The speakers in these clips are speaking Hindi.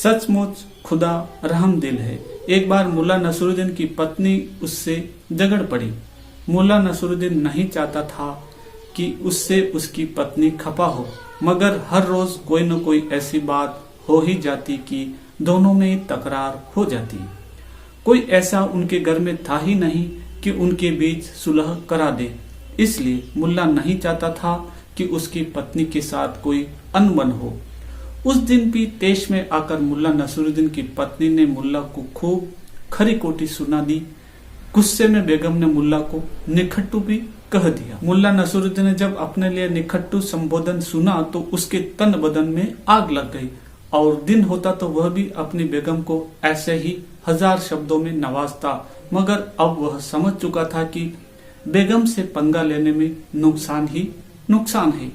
सचमुच खुदा रहम दिल है। एक बार मुल्ला नसरुद्दीन की पत्नी उससे झगड़ पड़ी। मुल्ला नसरुद्दीन नहीं चाहता था कि उससे उसकी पत्नी खफा हो, मगर हर रोज कोई न कोई ऐसी बात हो ही जाती कि दोनों में तकरार हो जाती। कोई ऐसा उनके घर में था ही नहीं कि उनके बीच सुलह करा दे। इसलिए मुल्ला नहीं चाहता था कि उसकी पत्नी के साथ कोई अनबन हो। उस दिन भी तेश में आकर मुल्ला नसरुद्दीन की पत्नी ने मुल्ला को खूब खरी खोटी सुना दी। गुस्से में बेगम ने मुल्ला को निखट्टू भी कह दिया। मुल्ला नसरुद्दीन ने जब अपने लिए निखट्टू संबोधन सुना तो उसके तन बदन में आग लग गई, और दिन होता तो वह भी अपनी बेगम को ऐसे ही 1000 शब्दों में नवाजता। मगर अब वह समझ चुका था कि बेगम से पंगा लेने में नुकसान ही नुकसान है।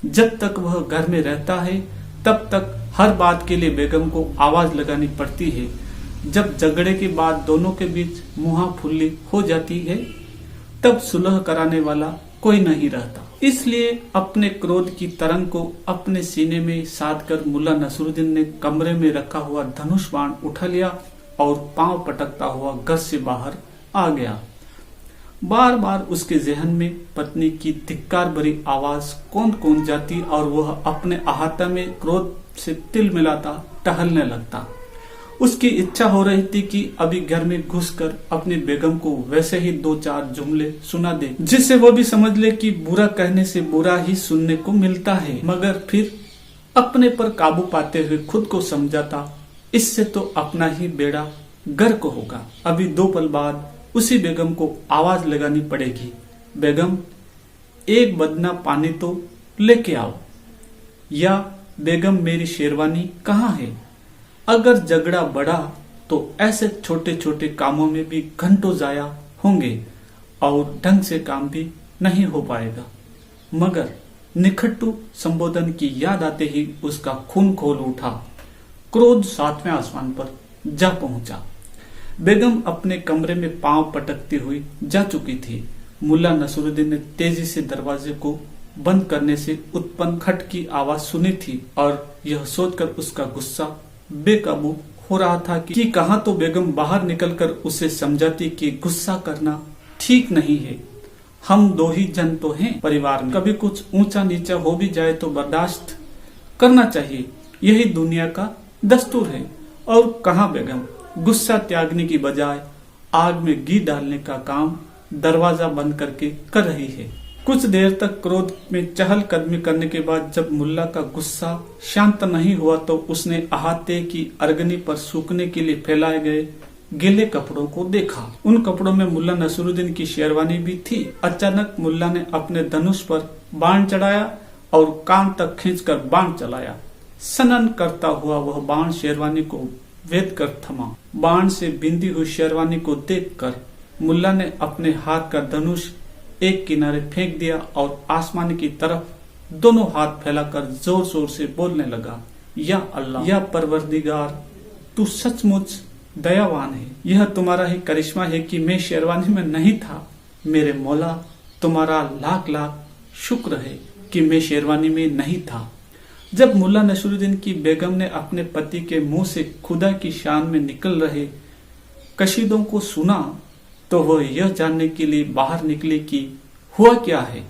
जब तक वह घर में रहता है तब तक हर बात के लिए बेगम को आवाज लगानी पड़ती है। जब झगड़े के बाद दोनों के बीच मुहा फुल्ली हो जाती है तब सुलह कराने वाला कोई नहीं रहता। इसलिए अपने क्रोध की तरंग को अपने सीने में साध कर मुल्ला नसरुद्दीन ने कमरे में रखा हुआ धनुष बाण उठा लिया और पांव पटकता हुआ घर से बाहर आ गया। बार बार उसके जहन में पत्नी की धिक्कार भरी आवाज कौंध कौंध जाती और वह अपने अहाता में क्रोध से तिल मिलाता टहलने लगता। उसकी इच्छा हो रही थी कि अभी घर में घुसकर अपनी बेगम को वैसे ही 2-4 जुमले सुना दे, जिससे वो भी समझ ले कि बुरा कहने से बुरा ही सुनने को मिलता है। मगर फिर अपने पर काबू पाते हुए खुद को समझाता, इससे तो अपना ही बेड़ा गर्क होगा। अभी 2 पल बाद उसी बेगम को आवाज लगानी पड़ेगी, बेगम एक बदना पानी तो लेके आओ, या बेगम मेरी शेरवानी कहाँ है। अगर झगड़ा बढ़ा तो ऐसे छोटे छोटे कामों में भी घंटों जाया होंगे और ढंग से काम भी नहीं हो पाएगा। मगर निखट्टू संबोधन की याद आते ही उसका खून खोल उठा। क्रोध 7वें आसमान पर जा पहुंचा। बेगम अपने कमरे में पांव पटकती हुई जा चुकी थी। मुल्ला नसरुद्दीन ने तेजी से दरवाजे को बंद करने से उत्पन्न खट की आवाज सुनी थी और यह सोचकर उसका गुस्सा बेकाबू हो रहा था कि कहां तो बेगम बाहर निकलकर उसे समझाती कि गुस्सा करना ठीक नहीं है, हम 2 ही जन तो हैं परिवार में, कभी कुछ ऊंचा नीचा हो भी जाए तो बर्दाश्त करना चाहिए, यही दुनिया का दस्तूर है। और कहां बेगम गुस्सा त्यागने की बजाय आग में घी डालने का काम दरवाजा बंद करके कर रही है। कुछ देर तक क्रोध में चहलकदमी करने के बाद जब मुल्ला का गुस्सा शांत नहीं हुआ तो उसने अहाते की अरगनी पर सूखने के लिए फैलाए गए गीले कपड़ों को देखा। उन कपड़ों में मुल्ला नसरुद्दीन की शेरवानी भी थी। अचानक मुल्ला ने अपने धनुष पर बाण चढ़ाया और कान तक खींचकर बाण चलाया। सनन करता हुआ वह बाण शेरवानी को वेद कर थमा। बाण से बिंदी हुई शेरवानी को देखकर मुल्ला ने अपने हाथ का धनुष एक किनारे फेंक दिया और आसमान की तरफ दोनों हाथ फैलाकर जोर जोर से बोलने लगा, या अल्लाह, या परवरदिगार, तू सचमुच दयावान है। यह तुम्हारा ही करिश्मा है कि मैं शेरवानी में नहीं था। मेरे मौला, तुम्हारा लाख लाख शुक्र है कि मैं शेरवानी में नहीं था। जब मुल्ला नसरुद्दीन की बेगम ने अपने पति के मुंह से खुदा की शान में निकल रहे कशीदों को सुना तो वह यह जानने के लिए बाहर निकली कि हुआ क्या है।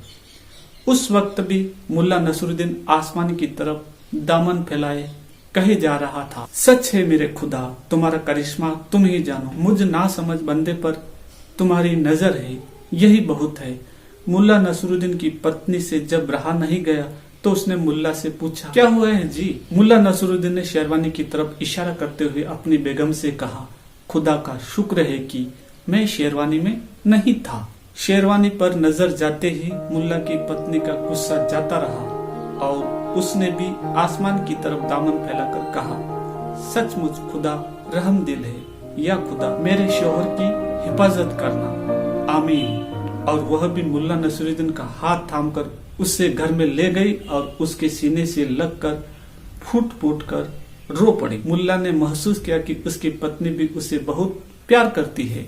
उस वक्त भी मुल्ला नसरुद्दीन आसमान की तरफ दामन फैलाए कहे जा रहा था, सच है मेरे खुदा, तुम्हारा करिश्मा तुम ही जानो, मुझ ना समझ बंदे पर तुम्हारी नजर है, यही बहुत है। मुल्ला नसरुद्दीन की पत्नी से जब रहा नहीं गया तो उसने मुल्ला से पूछा, क्या हुआ है जी। मुल्ला नसरुद्दीन ने शेरवानी की तरफ इशारा करते हुए अपनी बेगम से कहा, खुदा का शुक्र है कि मैं शेरवानी में नहीं था। शेरवानी पर नजर जाते ही मुल्ला की पत्नी का गुस्सा जाता रहा और उसने भी आसमान की तरफ दामन फैलाकर कहा, सचमुच खुदा रहम दिल है, या खुदा मेरे शौहर की हिफाजत करना, आमीन। और वह भी मुल्ला नसरुद्दीन का हाथ थामकर उससे घर में ले गई और उसके सीने से लगकर फूट फूट कर रो पड़ी। मुल्ला ने महसूस किया कि उसकी पत्नी भी उसे बहुत प्यार करती है।